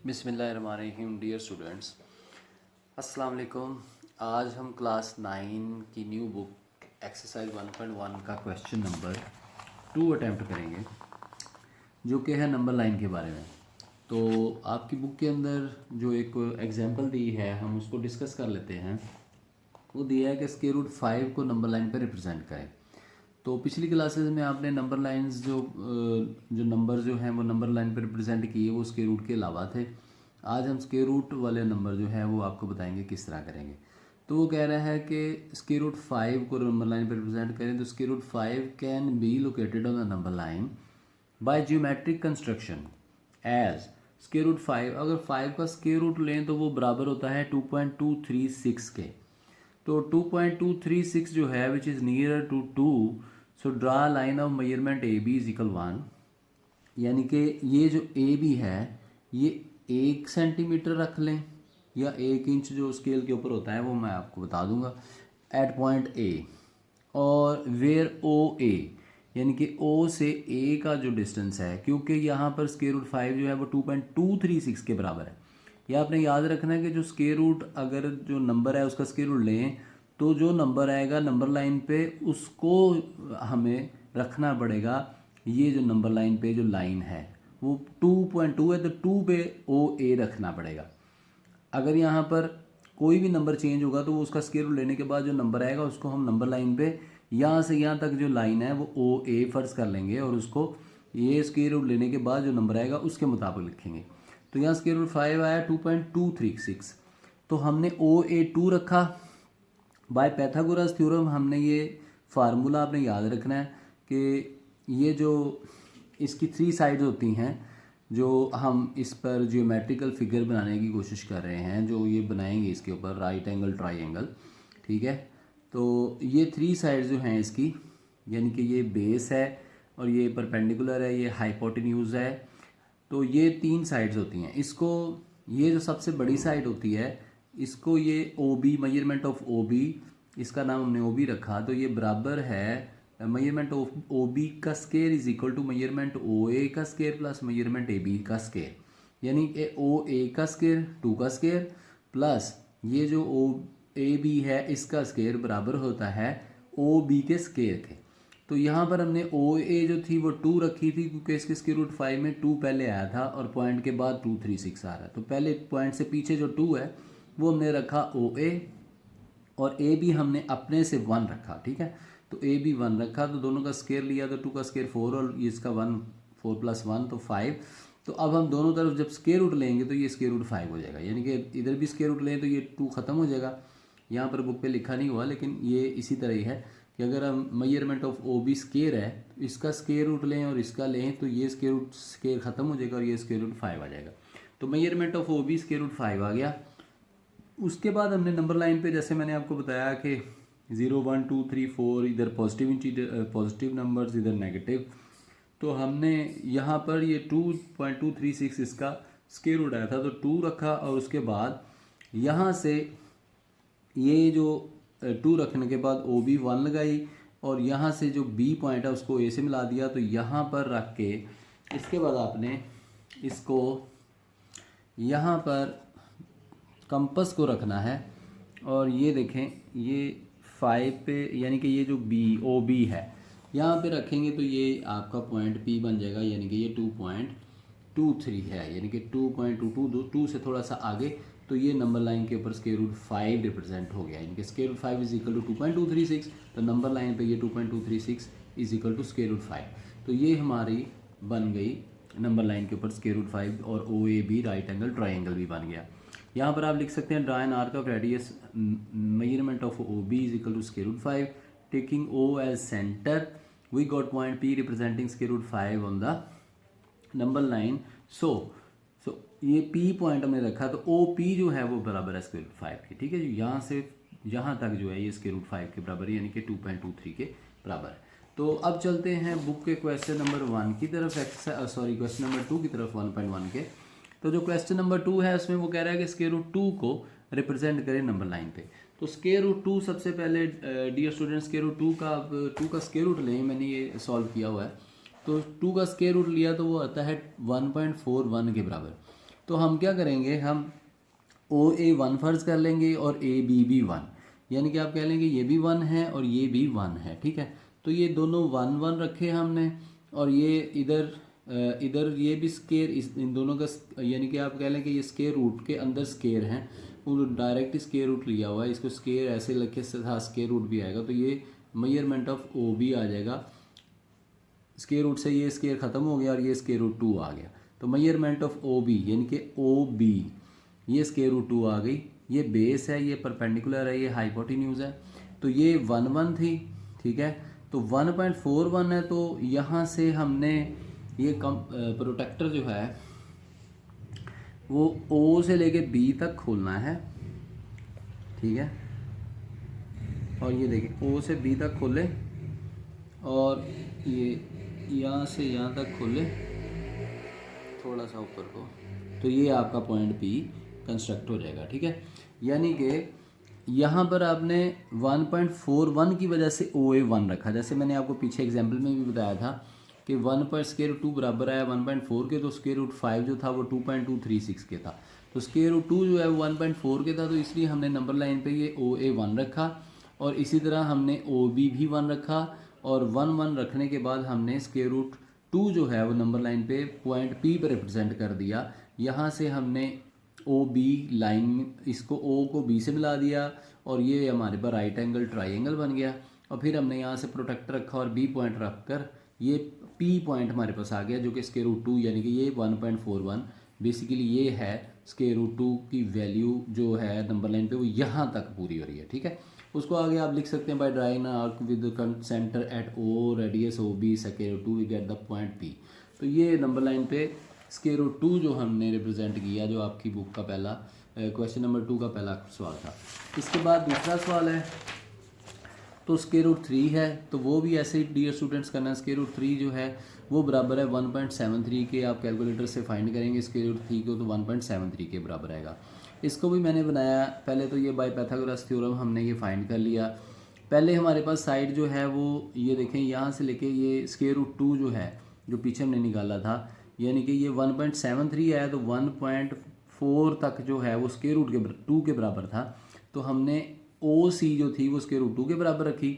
बिस्मिल्लाहिर्रहमानिर्रहीम। Dear students, अस्सलाम वालेकुम। आज हम क्लास 9 की न्यू बुक एक्सरसाइज 1.1 का क्वेश्चन नंबर 2 अटैम्प्ट करेंगे, जो कि है नंबर लाइन के बारे में। तो आपकी बुक के अंदर जो एक एग्जांपल दी है हम उसको डिस्कस कर लेते हैं। वो दिया है कि स्क्वायर रूट 5 को नंबर लाइन पर रिप्रेजेंट करें। तो पिछली क्लासेस में आपने नंबर लाइंस जो नंबर जो हैं वो नंबर लाइन पर रिप्रेजेंट किए, वो स्क्वायर रूट के अलावा थे। आज हम स्क्वायर रूट वाले नंबर जो है वो आपको बताएंगे किस तरह करेंगे। तो वो कह रहा है कि स्क्वायर रूट 5 को नंबर लाइन पर रिप्रेजेंट करें, तो square root 5 can be located on the number line by geometric construction as square root 5। अगर 5 का स्क्वायर रूट लें तो वो बराबर होता है 2.236 के। तो 2.236 जो है which is near to 2, so draw line of measurement A B is equal 1। यानी कि ये जो ए बी है ये 1 सेंटीमीटर रख लें या 1 इंच जो स्केल के ऊपर होता है वो मैं आपको बता दूंगा एट पॉइंट ए। और वेयर ओ ए यानी कि ओ से ए का जो डिस्टेंस है, क्योंकि यहाँ पर स्क्वायर रूट 5 जो है वो 2.236 के बराबर है। यह आपने याद रखना है कि जो स्क्वायर रूट अगर जो नंबर है उसका स्क्वायर रूट लें तो जो नंबर आएगा नंबर लाइन पे उसको हमें रखना पड़ेगा। ये जो नंबर लाइन पे जो लाइन है वो 2.2 है तो 2 पे ओ ए रखना पड़ेगा। अगर यहाँ पर कोई भी नंबर चेंज होगा तो वो उसका स्क्वायर रूट लेने के बाद जो नंबर आएगा उसको हम नंबर लाइन पे यहाँ से यहाँ तक जो लाइन है वो ओ ए फर्ज कर लेंगे और उसको ये स्क्वायर रूट लेने के बाद जो नंबर आएगा उसके मुताबिक लिखेंगे। तो यहाँ स्क्वायर रूट 5 आया 2.236, तो हमने ओ ए 2 रखा। बाय पैथागोरस थ्योरम हमने ये फार्मूला आपने याद रखना है कि ये जो इसकी 3 साइड्स होती हैं, जो हम इस पर जियोमेट्रिकल फिगर बनाने की कोशिश कर रहे हैं, जो ये बनाएंगे इसके ऊपर राइट एंगल ट्राइंगल, ठीक है। तो ये 3 साइड्स जो हैं इसकी, यानी कि ये बेस है और ये परपेंडिकुलर है, ये हाइपोटेन्यूज है। तो ये 3 साइड्स होती हैं। इसको ये जो सबसे बड़ी साइड होती है इसको ये O B, measurement of O B, इसका नाम हमने ओ बी रखा। तो ये बराबर है मेजरमेंट ऑफ ओ बी का square is equal to measurement O A का square plus measurement A B का स्केयर। यानी कि ओ ए का स्केयर 2 का स्केयर प्लस ये जो ओ ए बी है इसका स्केयर बराबर होता है ओ बी के स्केयर के। तो यहाँ पर हमने ओ ए जो थी वो 2 रखी थी क्योंकि इसके स्क्वायर रूट 5 में 2 पहले आया था और पॉइंट के बाद 236 आ रहा है। तो पहले पॉइंट से पीछे जो 2 है वो हमने रखा ओ ए और ए बी हमने अपने से 1 रखा, ठीक है। तो ए बी 1 रखा तो दोनों का स्केयर लिया तो 2 का स्केयर 4 और इसका 1, 4 प्लस 1 तो 5। तो अब हम दोनों तरफ जब स्केयर रूट लेंगे तो ये स्केयर रूट 5 हो जाएगा, यानी कि इधर भी स्केयर रूट लें तो ये 2 ख़त्म हो जाएगा। यहाँ पर बुक पे लिखा नहीं हुआ लेकिन ये इसी तरह ही है कि अगर हम measurement of O B square है तो इसका स्केयर रूट लें और इसका लें तो ये स्केयर रूट स्केयर ख़त्म हो जाएगा और ये स्केयर रूट 5 आ जाएगा। तो measurement of O B square root 5 आ गया। उसके बाद हमने नंबर लाइन पे जैसे मैंने आपको बताया कि 0, 1, 2, 3, 4 इधर पॉजिटिव नंबर्स इधर नेगेटिव। तो हमने यहाँ पर ये 2.236 इसका स्क्वायर रूट आया था तो 2 रखा और उसके बाद यहाँ से ये जो 2 रखने के बाद ओ बी 1 लगाई और यहाँ से जो बी पॉइंट है उसको ए से मिला दिया। तो यहाँ पर रख के इसके बाद आपने इसको यहाँ पर कंपस को रखना है और ये देखें ये 5 पे यानी कि ये जो बी ओ बी है यहाँ पे रखेंगे तो ये आपका पॉइंट पी बन जाएगा, यानी कि ये 2.23 है, यानी कि 2.22 से थोड़ा सा आगे। तो ये नंबर लाइन के ऊपर स्क्वायर रूट 5 रिप्रेजेंट हो गया, यानी कि square root 5 is equal to 2.236। तो नंबर लाइन पे ये 2.236 is equal to square root 5। तो ये हमारी बन गई नंबर लाइन के ऊपर स्क्वायर रूट 5 और O A B right angle triangle भी बन गया। यहाँ पर आप लिख सकते हैं draw an arc of radius measurement of O B is equal to square root 5 taking O as centre we got point P representing square root 5 on the number line. So ये पी पॉइंट हमने रखा तो O P जो है वो बराबर है square root 5 के, ठीक है जी। यहाँ से यहाँ तक जो है ये स्क्वायर रूट 5 के बराबर है, यानी कि 2.23 के बराबर है। तो अब चलते हैं बुक के क्वेश्चन नंबर 1 की तरफ, क्वेश्चन नंबर 2 की तरफ 1.1 के। तो जो क्वेश्चन नंबर 2 है उसमें वो कह रहा है कि स्क्वायर रूट 2 को रिप्रेजेंट करें नंबर लाइन पे। तो स्क्वायर रूट 2 सबसे पहले डियर स्टूडेंट स्क्वायर रूट 2 का स्क्वायर रूट लें, मैंने ये सॉल्व किया हुआ है। तो 2 का स्क्वायर रूट लिया तो वो आता है 1.41 के बराबर। तो हम क्या करेंगे, हम ओ ए वन फ़र्ज़ कर लेंगे और ए बी भी वन, यानी कि आप कह लेंगे ये भी वन है और ये भी वन है, ठीक है। तो ये दोनों वन वन रखे हमने, और ये इधर ये भी स्केयर, इस इन दोनों का यानी कि आप कह लें कि ये स्केयर रूट के अंदर स्केयर हैं, वो डायरेक्ट स्केयर रूट लिया हुआ है, इसको स्केयर ऐसे लिखे साथ स्केयर रूट भी आएगा, तो ये मेजरमेंट ऑफ ओ बी आ जाएगा। स्केयर रूट से ये स्केयर ख़त्म हो गया और ये स्केयर रूट 2 आ गया, तो मेजरमेंट ऑफ ओ बी यानी कि ओ बी, ये स्केयर रूट 2 आ गई। ये बेस है, ये परपेंडिकुलर है, ये हाइपोटेन्यूज है, तो ये 1 1 थी, ठीक है। तो 1.41 है, तो यहाँ से हमने ये प्रोटेक्टर जो है वो ओ से लेके बी तक खोलना है, ठीक है। और ये देखिए ओ से बी तक खोले और ये यहाँ से यहाँ तक खोले थोड़ा सा ऊपर को, तो ये आपका पॉइंट पी कंस्ट्रक्ट हो जाएगा, ठीक है। यानी कि यहाँ पर आपने 1.41 की वजह से ओ ए 1 रखा, जैसे मैंने आपको पीछे एग्जाम्पल में भी बताया था कि 1 पर स्केयर रूट 2 बराबर आया 1.4 के, तो स्केयर रूट 5 जो था वो 2.236 के था, तो स्केयर रूट 2 जो है वो 1.4 के था, तो इसलिए हमने नंबर लाइन पे ये ओ ए 1 रखा, और इसी तरह हमने ओ बी भी 1 रखा, और 1 1 रखने के बाद हमने स्केयर रूट 2 जो है वो नंबर लाइन पे पॉइंट पी पर रिप्रेजेंट कर दिया। यहाँ से हमने ओ बी लाइन, इसको ओ को बी से मिला दिया, और ये हमारे पास राइट एंगल ट्राइंगल बन गया, और फिर हमने यहाँ से प्रोटेक्टर रखा और बी पॉइंट रख कर ये पी पॉइंट हमारे पास आ गया, जो कि स्केयर रूट 2 यानी कि ये 1.41 बेसिकली ये है स्केयर रूट 2 की वैल्यू जो है नंबर लाइन पे वो यहाँ तक पूरी हो रही है, ठीक है। उसको आगे आप लिख सकते हैं by drawing arc with centre at O radius O B square root 2 we get the point P. तो ये नंबर लाइन पे स्केयर रूट 2 जो हमने रिप्रेजेंट किया, जो आपकी बुक का पहला क्वेश्चन नंबर 2 का पहला सवाल था। इसके बाद दूसरा सवाल है, तो स्केयर रूट 3 है, तो वो भी ऐसे ही डियर स्टूडेंट्स करना है। स्केयर रूट 3 जो है वो बराबर है 1.73 के, आप कैलकुलेटर से फाइंड करेंगे स्केयर रूट 3 को, तो 1.73 के बराबर आएगा। इसको भी मैंने बनाया, पहले तो ये बाय पाइथागोरस थ्योरम हमने ये फाइंड कर लिया। पहले हमारे पास साइड जो है वो ये देखें, यहाँ से लेके ये स्केयर रूट 2 जो है जो पीछे हमने निकाला था, यानी कि ये 1.73 आया, तो 1.4 तक जो है वो स्केयर रूट के 2 के बराबर था, तो हमने ओ सी जो थी वो स्केयर रूट 2 के बराबर रखी,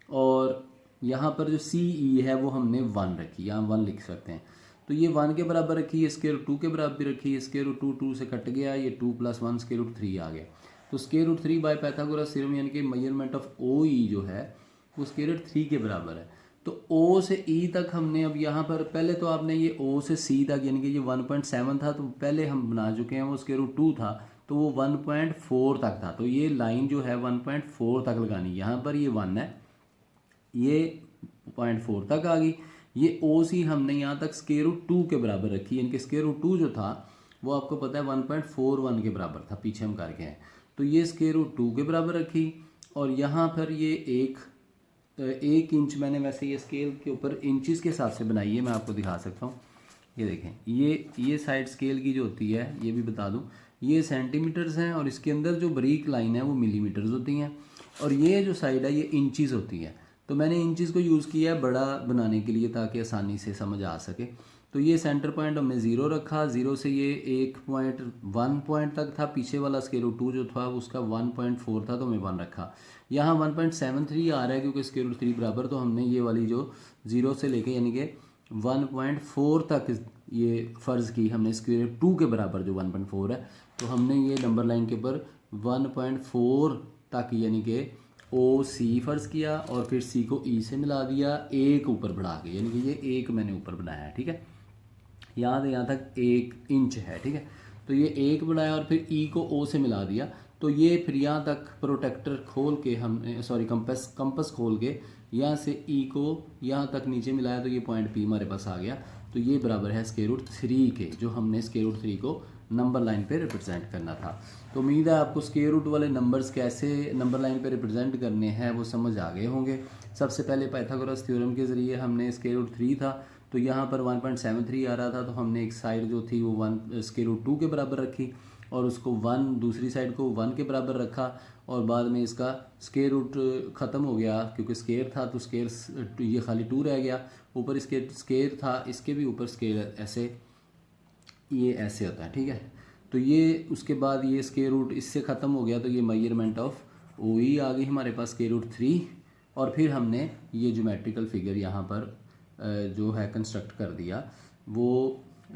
और यहाँ पर जो सी ई है वो हमने 1 रखी, यहाँ 1 लिख सकते हैं, तो ये 1 के बराबर रखी, ये स्केयर रूट 2 के बराबर रखी, स्केयर रूट 2 2 से कट गया, ये 2 + 1 स्केयर रूट 3 आ गया। तो square root 3 by Pythagoras theorem यानी कि मेजरमेंट ऑफ ओ ई जो है वो स्केयर रूट 3 के बराबर है। तो ओ से ई तक हमने अब यहाँ पर पहले तो आपने ये ओ से सी तक यानी कि ये 1.7 था, तो पहले हम बना चुके हैं, वो स्केयर रूट 2 था, तो वो 1.4 तक था, तो ये लाइन जो है 1.4 तक लगानी, यहाँ पर ये 1 है, ये 0.4 तक आ गई। ये ओ सी हमने यहाँ तक स्केयर रूट 2 के बराबर रखी, यानी कि स्केयर रूट 2 जो था वो आपको पता है 1.41 के बराबर था, पीछे हम करके हैं, तो ये स्केयर रूट 2 के बराबर रखी, और यहाँ पर ये 1 इंच मैंने वैसे ये स्केल के ऊपर इंचज़ के हिसाब से बनाई है, मैं आपको दिखा सकता हूँ। ये देखें, ये साइड स्केल की जो होती है, ये भी बता दूँ, ये सेंटीमीटर्स हैं, और इसके अंदर जो बारीक लाइन है वो मिलीमीटर्स होती हैं, और ये जो साइड है ये इंचज़ होती है। तो मैंने इंचज़ को यूज़ किया है बड़ा बनाने के लिए ताकि आसानी से समझ आ सके। तो ये सेंटर पॉइंट हमने 0 रखा, 0 से ये 1.1 पॉइंट तक था, पीछे वाला स्केयर रूट 2 जो था उसका 1.4 था, तो हमने 1 रखा। यहाँ 1.73 आ रहा है क्योंकि स्केयर रूट 3 बराबर, तो हमने ये वाली जो 0 से लेके यानी कि 1.4 तक ये फ़र्ज़ की हमने स्केयर रूट 2 के बराबर जो 1.4 है, तो हमने ये नंबर लाइन के ऊपर 1.4 तक यानी कि ओ सी फ़र्ज़ किया, और फिर सी को ई से मिला दिया 1 ऊपर बढ़ा के, यानी कि ये 1 मैंने ऊपर बनाया है, ठीक है। यहाँ तक 1 इंच है, ठीक है। तो ये 1 बढ़ाया और फिर ई को ओ से मिला दिया, तो ये फिर यहाँ तक प्रोटेक्टर खोल के हमने कंपस खोल के यहाँ से ई को यहाँ तक नीचे मिलाया, तो ये पॉइंट पी हमारे पास आ गया। तो ये बराबर है स्केयर रूट 3 के, जो हमने स्केयर रूट 3 को नंबर लाइन पे रिप्रेजेंट करना था। तो उम्मीद है आपको स्केयर रूट वाले नंबर्स कैसे नंबर लाइन पे रिप्रेजेंट करने हैं वो समझ आ गए होंगे। सबसे पहले पाइथागोरस थ्योरम के ज़रिए हमने स्केयर रूट 3 था, तो यहाँ पर 1.73 आ रहा था, तो हमने एक साइड जो थी वो 1 स्केयर रूट 2 के बराबर रखी, और उसको 1 दूसरी साइड को 1 के बराबर रखा, और बाद में इसका स्केयर रूट ख़त्म हो गया क्योंकि स्केयर था, तो स्केयर ये खाली 2 रह गया, ऊपर इसके स्केयर था, इसके भी ऊपर स्केयर ऐसे ये ऐसे होता है, ठीक है। तो ये उसके बाद ये स्क्वायर रूट इससे ख़त्म हो गया, तो ये मेजरमेंट ऑफ ओ ई आ गई हमारे पास √3, और फिर हमने ये ज्योमेट्रिकल फिगर यहाँ पर जो है कंस्ट्रक्ट कर दिया वो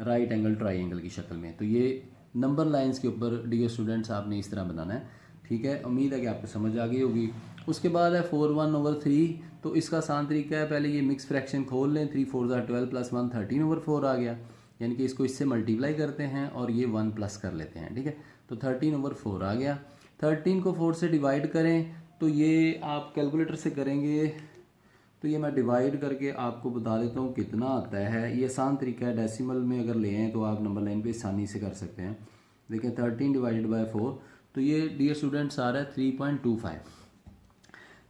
राइट एंगल ट्राइंगल की शक्ल में। तो ये नंबर लाइंस के ऊपर डियर स्टूडेंट्स आपने इस तरह बनाना है, ठीक है। उम्मीद है कि आपको समझ आ गई होगी। उसके बाद है 4/1/3, तो इसका आसान तरीका है, पहले ये मिक्स फ्रैक्शन खोल लें, 3 4 12 + 1 13/4 आ गया, यानी कि इसको इससे मल्टीप्लाई करते हैं और ये 1 प्लस कर लेते हैं, ठीक है। तो 13/4 आ गया। 13 को 4 से डिवाइड करें, तो ये आप कैलकुलेटर से करेंगे, तो ये मैं डिवाइड करके आपको बता देता हूँ कितना आता है। ये आसान तरीका है, डेसिमल में अगर ले आएँ तो आप नंबर लाइन पे आसानी से कर सकते हैं। देखिए 13 / 4, तो ये डियर स्टूडेंट्स आ रहा है 3.25,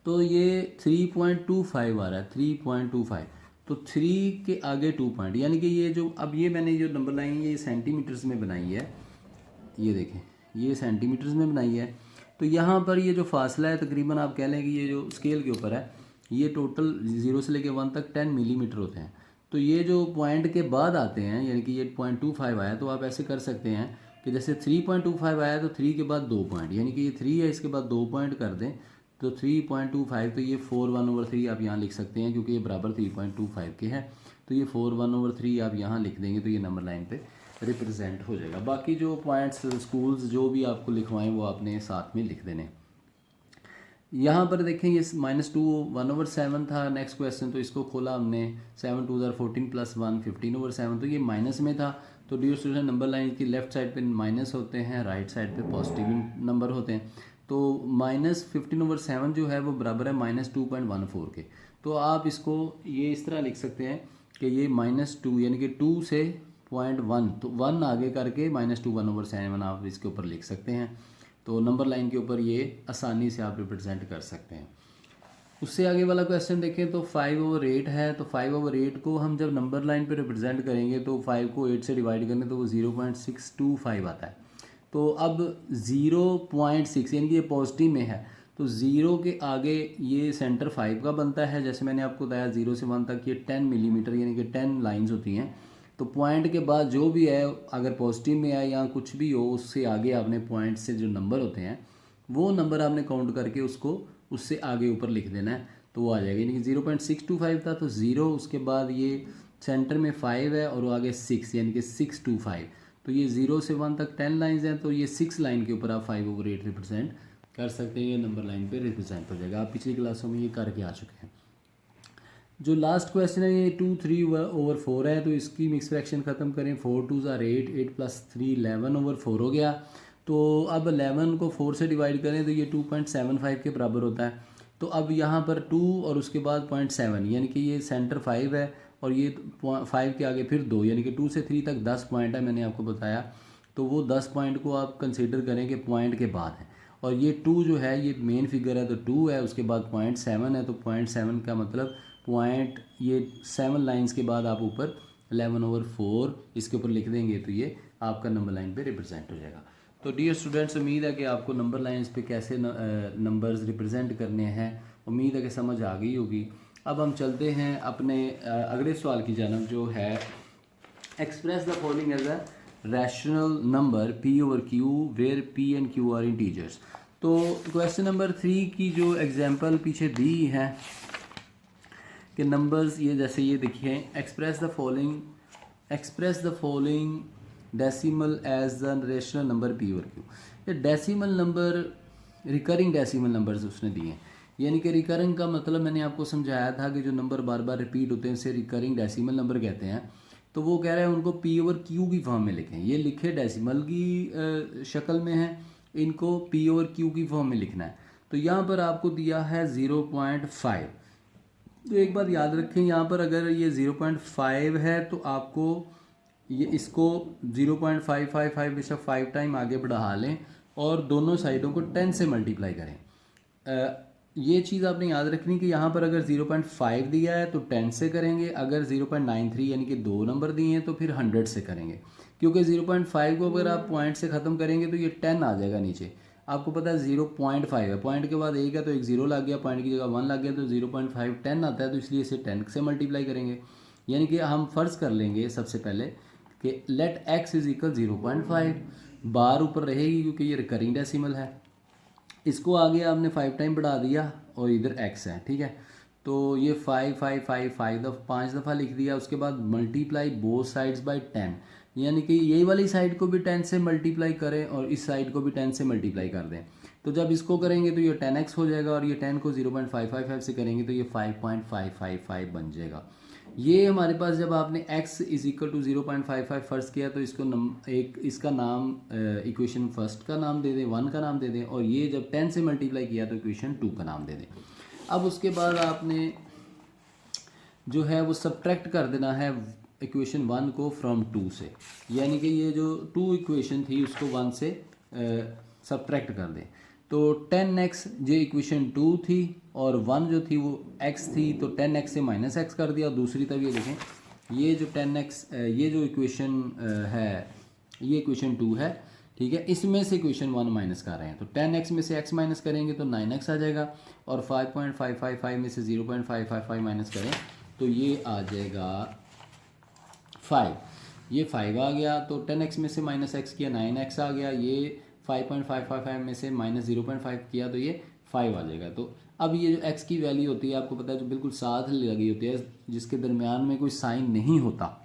तो ये 3.25 आ रहा है, 3.25। तो 3 के आगे 2 पॉइंट, यानी कि ये जो अब ये मैंने जो नंबर लाइन ये सेंटीमीटर्स में बनाई है, ये देखें ये सेंटीमीटर्स में बनाई है। तो यहाँ पर ये जो फासला है तकरीबन आप कह लें कि ये जो स्केल के ऊपर है, ये टोटल 0 से लेके 1 तक 10 मिलीमीटर होते हैं। तो ये जो पॉइंट के बाद आते हैं, यानी कि ये 0.25 आया, तो आप ऐसे कर सकते हैं कि जैसे 3.25 आया तो 3 के बाद 2 पॉइंट, यानी कि ये 3 है, इसके बाद 2 पॉइंट कर दें तो 3.25, तो ये 4/1/3 आप यहाँ लिख सकते हैं क्योंकि ये बराबर 3.25 के हैं। तो ये 4/1/3 आप यहाँ लिख देंगे, तो ये नंबर लाइन पे रिप्रेजेंट हो जाएगा। बाकी जो पॉइंट्स स्कूल्स जो भी आपको लिखवाएं वो आपने साथ में लिख देने। यहाँ पर देखें ये -2 1/7 था नेक्स्ट क्वेश्चन, तो इसको खोला हमने, 7 2 14 + 1 15/7, तो ये माइनस में था। तो डियर स्टूडेंट नंबर लाइन की लेफ्ट साइड पे माइनस होते हैं, राइट साइड पे पॉजिटिव नंबर होते हैं। तो -15/7 जो है वो बराबर है -2.14 के। तो आप इसको ये इस तरह लिख सकते हैं कि ये -2 यानी कि 2 से 0.1, तो 1 आगे करके -2 1/7 आप इसके ऊपर लिख सकते हैं। तो नंबर लाइन के ऊपर ये आसानी से आप रिप्रेजेंट कर सकते हैं। उससे आगे वाला क्वेश्चन देखें तो 5/8 है, तो 5/8 को हम जब नंबर लाइन पे रिप्रेजेंट करेंगे तो 5 को 8 से डिवाइड करें तो वो 0.625 आता है। तो अब 0.6 यानी कि ये पॉजिटिव में है, तो 0 के आगे ये सेंटर 5 का बनता है। जैसे मैंने आपको बताया 0 से 1 तक ये 10 मिलीमीटर यानी कि 10 लाइंस होती हैं। तो पॉइंट के बाद जो भी है अगर पॉजिटिव में है या कुछ भी हो, उससे आगे आपने पॉइंट से जो नंबर होते हैं वो नंबर आपने काउंट करके उसको उससे आगे ऊपर लिख देना है, तो वो आ जाएगा। यानी कि 0.625 था तो 0, उसके बाद ये सेंटर में 5 है और वो आगे 6 यानी कि 625। तो ये 0 से 1 तक 10 लाइंस हैं, तो ये 6 लाइन के ऊपर आप 5/8 रिप्रेजेंट कर सकते हैं, ये नंबर लाइन पे रिप्रेजेंट हो जाएगा। आप पिछली क्लासों में ये करके आ चुके हैं। जो लास्ट क्वेश्चन है ये 2 3/4 है, तो इसकी मिक्स फ्रैक्शन ख़त्म करें। 4 2 8, 8 + 3 11/4 हो गया। तो अब 11 को 4 से डिवाइड करें तो ये 2.75 के बराबर होता है। तो अब यहाँ पर 2 और उसके बाद 0.7 यानी कि ये सेंटर 5 है और ये 5 के आगे फिर 2 यानी कि 2 से 3 तक 10 पॉइंट है, मैंने आपको बताया। तो वो 10 पॉइंट को आप कंसीडर करें कि पॉइंट के बाद है, और ये 2 जो है ये मेन फिगर है तो 2 है, उसके बाद 0.7 है, तो 0.7 का मतलब पॉइंट ये 7 लाइंस के बाद आप ऊपर 11/4 इसके ऊपर लिख देंगे, तो ये आपका नंबर लाइन पे रिप्रेजेंट हो जाएगा। तो डियर स्टूडेंट्स उम्मीद है कि आपको नंबर लाइंस पे कैसे नंबर्स रिप्रेजेंट करने हैं उम्मीद है कि समझ आ गई होगी। अब हम चलते हैं अपने अगले सवाल की जानब, जो है express the following as a rational number P/Q where P and Q are integers. तो क्वेश्चन नंबर 3 की जो एग्जांपल पीछे दी है कि नंबर्स ये जैसे ये देखिए, express the following decimal as the rational number P/Q। ये decimal number recurring decimal numbers उसने दिए हैं, यानी कि रिकरिंग का मतलब मैंने आपको समझाया था कि जो नंबर बार बार रिपीट होते हैं उसे रिकरिंग डेसिमल नंबर कहते हैं। तो वो कह रहे हैं उनको P/Q की फॉर्म में लिखें। ये लिखे डेसिमल की शक्ल में है, इनको P/Q की फॉर्म में लिखना है। तो यहाँ पर आपको दिया है 0.5। तो एक बात याद रखें, यहाँ पर अगर ये 0.5 है तो आपको ये इसको 0.555 बेशक 5 टाइम आगे बढ़ा लें और दोनों साइडों को 10 से मल्टीप्लाई करें। ये चीज़ आपने याद रखनी कि यहाँ पर अगर 0.5 दिया है तो 10 से करेंगे, अगर 0.93 यानी कि 2 नंबर दिए हैं तो फिर 100 से करेंगे, क्योंकि 0.5 को अगर आप पॉइंट से ख़त्म करेंगे तो ये 10 आ जाएगा नीचे। आपको पता है 0.5 है, पॉइंट के बाद एक है तो एक 0 लग गया, पॉइंट की जगह 1 लग गया, तो 0.5 10 आता है, तो इसलिए इसे 10 से मल्टीप्लाई करेंगे। यानी कि हम फ़र्ज़ कर लेंगे सबसे पहले कि लेट x = 0.5। बार ऊपर रहेगी क्योंकि ये रिकरिंग डेसिमल है। इसको आगे आपने 5 टाइम बढ़ा दिया और इधर x है, ठीक है। तो ये 5 दफ़ा लिख दिया। उसके बाद मल्टीप्लाई बोथ साइड्स बाय 10, यानी कि ये वाली साइड को भी 10 से मल्टीप्लाई करें और इस साइड को भी 10 से मल्टीप्लाई कर दें। तो जब इसको करेंगे तो ये 10x हो जाएगा और ये 10 को 0.555 से करेंगे तो ये 5.555 बन जाएगा। ये हमारे पास जब आपने x is equal to 0.55 first किया तो इसको इसका नाम इक्वेशन फर्स्ट का नाम दे दें, 1 का नाम दे दें, और ये जब 10 से मल्टीप्लाई किया तो इक्वेशन 2 का नाम दे दें। अब उसके बाद आपने जो है वो सब्ट्रैक्ट कर देना है इक्वेशन 1 को फ्रॉम 2 से, यानी कि ये जो 2 इक्वेशन थी उसको 1 से सब्ट्रैक्ट कर दें। तो 10x जो इक्वेशन 2 थी और 1 जो थी वो x थी, तो 10x से माइनस x कर दिया। दूसरी तरफ ये देखें, ये जो 10x ये जो इक्वेशन है ये इक्वेशन 2 है, ठीक है। इसमें से इक्वेशन 1 माइनस कर रहे हैं, तो 10x में से x माइनस करेंगे तो 9x आ जाएगा, और 5.555 में से 0.555 माइनस करें तो ये आ जाएगा 5। ये 5 आ गया, तो 10x में से माइनस x किया 9x आ गया। ये 5.555 में से माइनस 0.5 किया तो ये 5 आ जाएगा। तो अब ये जो x की वैल्यू होती है आपको पता है जो बिल्कुल साथ लगी होती है, जिसके दरमियान में कोई साइन नहीं होता,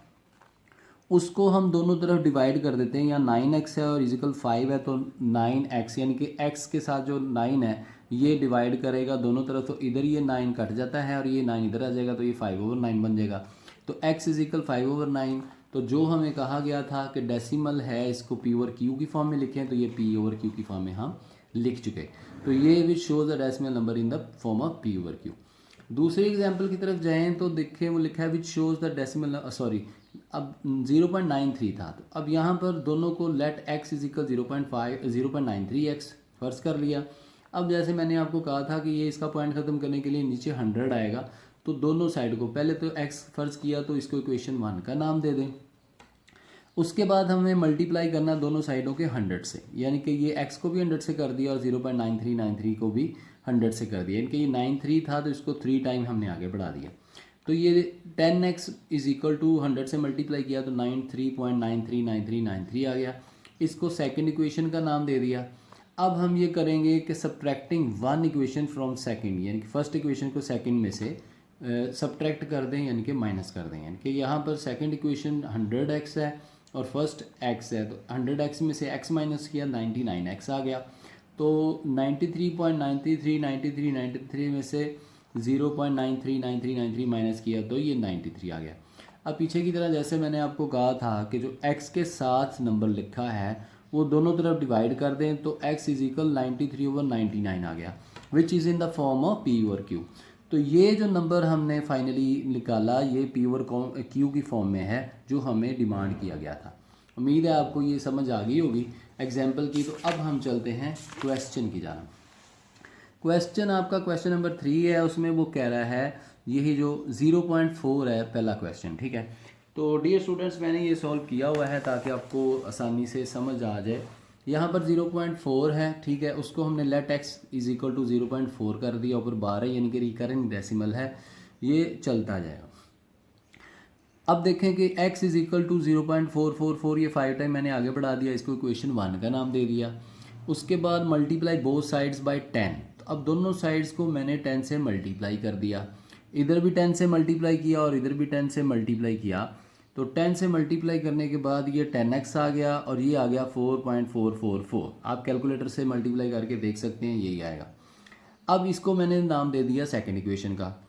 उसको हम दोनों तरफ डिवाइड कर देते हैं। यहाँ 9x है और इजिकल 5 है, तो 9x यानी कि x के साथ जो 9 है ये डिवाइड करेगा दोनों तरफ, तो इधर ये 9 कट जाता है और ये 9 इधर आ जाएगा, तो ये 5/9 बन जाएगा। तो x इजिकल 5/9। तो जो हमें कहा गया था कि डेसिमल है इसको p/q की फॉर्म में लिखें, तो ये p/q की फॉर्म में हम लिख चुके। तो ये which shows the decimal number in the form of p/q। दूसरे एग्जाम्पल की तरफ जाएं तो देखें, वो लिखा है विच शोज द डेसिमल अब 0.93 था, तो अब यहाँ पर दोनों को लेट x इजिकल 0.93x फर्ज कर लिया। अब जैसे मैंने आपको कहा था कि ये इसका पॉइंट ख़त्म करने के लिए नीचे 100 आएगा, तो दोनों साइड को पहले तो x फर्ज किया तो इसको इक्वेशन 1 का नाम दे दें। उसके बाद हमें मल्टीप्लाई करना दोनों साइडों के 100 से, यानी कि ये x को भी 100 से कर दिया और 0.9393 को भी 100 से कर दिया। यानी कि ये 93 था तो इसको 3 टाइम हमने आगे बढ़ा दिया। तो ये 10x इज इक्वल टू 100 से मल्टीप्लाई किया तो 93.939393 आ गया। इसको सेकंड इक्वेशन का नाम दे दिया। अब हम ये करेंगे कि सब्ट्रैक्टिंग 1 इक्वेशन फ्रॉम सेकंड, यानी कि फर्स्ट इक्वेशन को सेकंड में से सब्ट्रैक्ट कर दें, यानी कि माइनस कर दें। यानी कि यहाँ पर सेकंड इक्वेशन 100x है और फर्स्ट x है, तो 100x में से x माइनस किया 99x आ गया। तो 93.939393 में से 0.939393 माइनस किया तो ये 93 आ गया। अब पीछे की तरह जैसे मैंने आपको कहा था कि जो x के साथ नंबर लिखा है वो दोनों तरफ डिवाइड कर दें, तो x इज इक्वल 93/99 आ गया, which is in the form of p/q। तो ये जो नंबर हमने फाइनली निकाला ये p/q की फॉर्म में है जो हमें डिमांड किया गया था। उम्मीद है आपको ये समझ आ गई होगी एग्जाम्पल की। तो अब हम चलते हैं क्वेश्चन की जानिब। क्वेश्चन आपका क्वेश्चन नंबर 3 है, उसमें वो कह रहा है यही जो 0.4 है पहला क्वेश्चन, ठीक है। तो डियर स्टूडेंट्स मैंने ये सॉल्व किया हुआ है ताकि आपको आसानी से समझ आ जाए। यहाँ पर 0.4 है, ठीक है, उसको हमने let x is equal to 0.4 कर दिया, ऊपर 12 यानी कि रिकरिंग डेसिमल है, ये चलता जाएगा। अब देखें कि x इज इक्वल टू 0.444, ये 5 टाइम मैंने आगे बढ़ा दिया, इसको इक्वेशन 1 का नाम दे दिया। उसके बाद मल्टीप्लाई बोथ साइड्स बाय 10, तो अब दोनों साइड्स को मैंने 10 से मल्टीप्लाई कर दिया। इधर भी 10 से मल्टीप्लाई किया और इधर भी 10 से मल्टीप्लाई किया, तो 10 से मल्टीप्लाई करने के बाद ये 10x आ गया और ये आ गया 4.444। आप कैलकुलेटर से मल्टीप्लाई करके देख सकते हैं, यही आएगा। अब इसको मैंने नाम दे दिया सेकंड इक्वेशन का।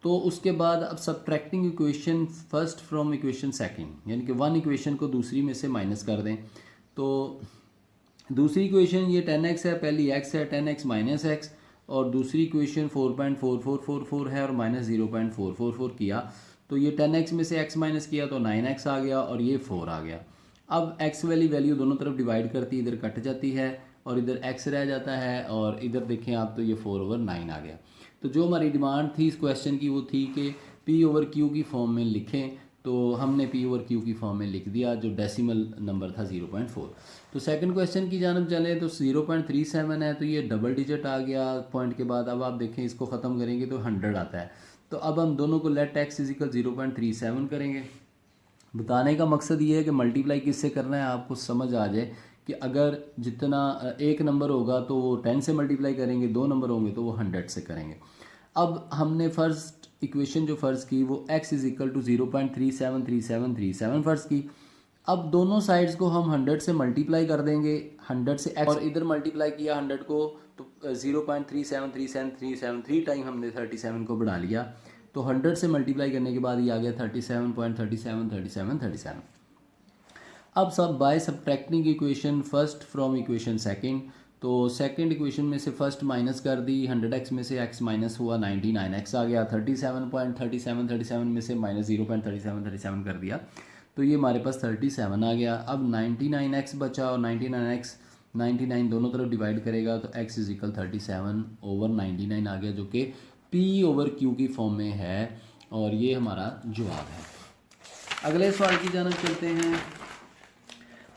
तो उसके बाद अब subtracting equation first from equation second, यानी कि 1 इक्वेशन को दूसरी में से माइनस कर दें। तो दूसरी इक्वेशन ये 10x है, पहली x है 10x माइनस x, और दूसरी इक्वेशन 4.4444 है और माइनस 0.444 किया, तो ये 10x में से x माइनस किया तो 9x आ गया और ये 4 आ गया। अब x वाली वैल्यू दोनों तरफ डिवाइड करती इधर कट जाती है और इधर x रह जाता है, और इधर देखें आप तो ये 4/9 आ गया। तो जो हमारी डिमांड थी इस क्वेश्चन की वो थी कि p/q की फॉर्म में लिखें, तो हमने p/q की फॉर्म में लिख दिया, जो डेसिमल नंबर था 0.4। तो सेकंड क्वेश्चन की जानब चलें तो 0.37 है, तो ये डबल डिजिट आ गया पॉइंट के बाद। अब आप देखें इसको ख़त्म करेंगे तो 100 आता है। तो अब हम दोनों को लेट x इजिकल 0.37 करेंगे। बताने का मकसद ये है कि मल्टीप्लाई किससे करना है आपको समझ आ जाए कि अगर जितना एक नंबर होगा तो वो 10 से मल्टीप्लाई करेंगे, 2 नंबर होंगे तो वो 100 से करेंगे। अब हमने फर्स्ट इक्वेशन जो फ़र्ज़ की वो x इज़ इक्वल टू 0.373737 फ़र्ज़ की। अब दोनों साइड्स को हम 100 से मल्टीप्लाई कर देंगे, 100 से x, और इधर मल्टीप्लाई किया 100 को तो 0.373737 टाइम हमने 37 को बढ़ा लिया, तो 100 से मल्टीप्लाई करने के बाद ये आ गया 37.373737। अब सब by subtracting equation first from equation second, तो सेकंड इक्वेशन में से फर्स्ट माइनस कर दी, 100x में से x माइनस हुआ, 99x आ गया, 37.3737 में से माइनस 0.3737 कर दिया तो ये हमारे पास 37 आ गया। अब 99x बचा और 99 दोनों तरफ डिवाइड करेगा तो x इज इक्वल 37/99 आ गया, जो कि p/q की फॉर्म में है और ये हमारा जवाब है। अगले सवाल की जानब चलते हैं।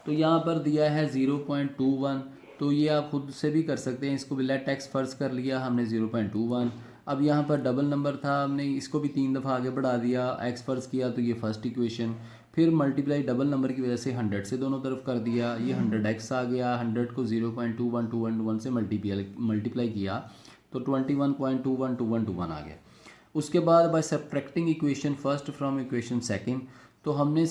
तो यहाँ पर दिया है 0.21, तो ये आप खुद से भी कर सकते हैं, इसको बिला टैक्स फ़र्ज़ कर लिया हमने 0.21। अब यहाँ पर डबल नंबर था, हमने इसको भी 3 दफ़ा आगे बढ़ा दिया, x फ़र्ज़ किया तो ये फर्स्ट इक्वेशन, फिर मल्टीप्लाई डबल नंबर की वजह से 100 से दोनों तरफ कर दिया, ये 100x आ गया, 100 को 0.2121 से मल्टीप्लाई किया तो 21.2121 आ गया। उसके बाद by subtracting equation first from equation second, तो हमने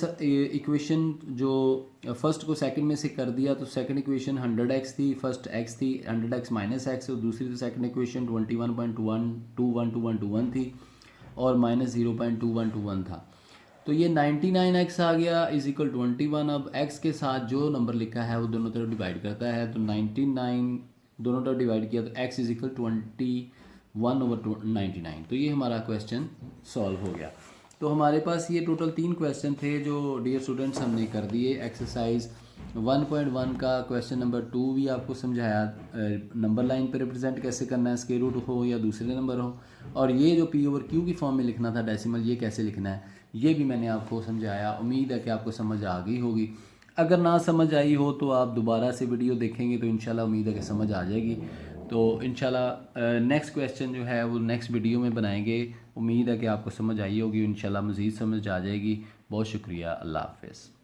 इक्वेशन जो फर्स्ट को सेकंड में से कर दिया, तो सेकंड इक्वेशन 100x थी, फर्स्ट x थी, 100x माइनस x, और दूसरी तो सेकंड इक्वेशन 21.212121 थी और माइनस 0.2121 था, तो ये 99x आ गया इज इक्वल 21। अब x के साथ जो नंबर लिखा है वो दोनों तरफ डिवाइड करता है, तो 99 दोनों तरफ डिवाइड किया तो x इज इक्वल 21/99, तो ये हमारा क्वेश्चन सॉल्व हो गया। तो हमारे पास ये टोटल 3 क्वेश्चन थे जो डियर स्टूडेंट्स हमने कर दिए। एक्सरसाइज 1.1 का क्वेश्चन नंबर 2 भी आपको समझाया, नंबर लाइन पर रिप्रेजेंट कैसे करना है, स्क्वायर रूट हो या दूसरे नंबर हो, और ये जो p/q की फॉर्म में लिखना था डेसिमल, ये कैसे लिखना है ये भी मैंने आपको समझाया। उम्मीद है कि आपको समझ आ गई होगी। अगर ना समझ आई हो तो आप दोबारा से वीडियो देखेंगे तो इंशाल्लाह उम्मीद है कि समझ आ जाएगी। तो इंशाल्लाह नेक्स्ट क्वेश्चन जो है वो नेक्स्ट वीडियो में बनाएंगे। उम्मीद है कि आपको समझ आई होगी, इंशाल्लाह मज़ीद समझ आ जाएगी। बहुत शुक्रिया, अल्लाह हाफ़िज़।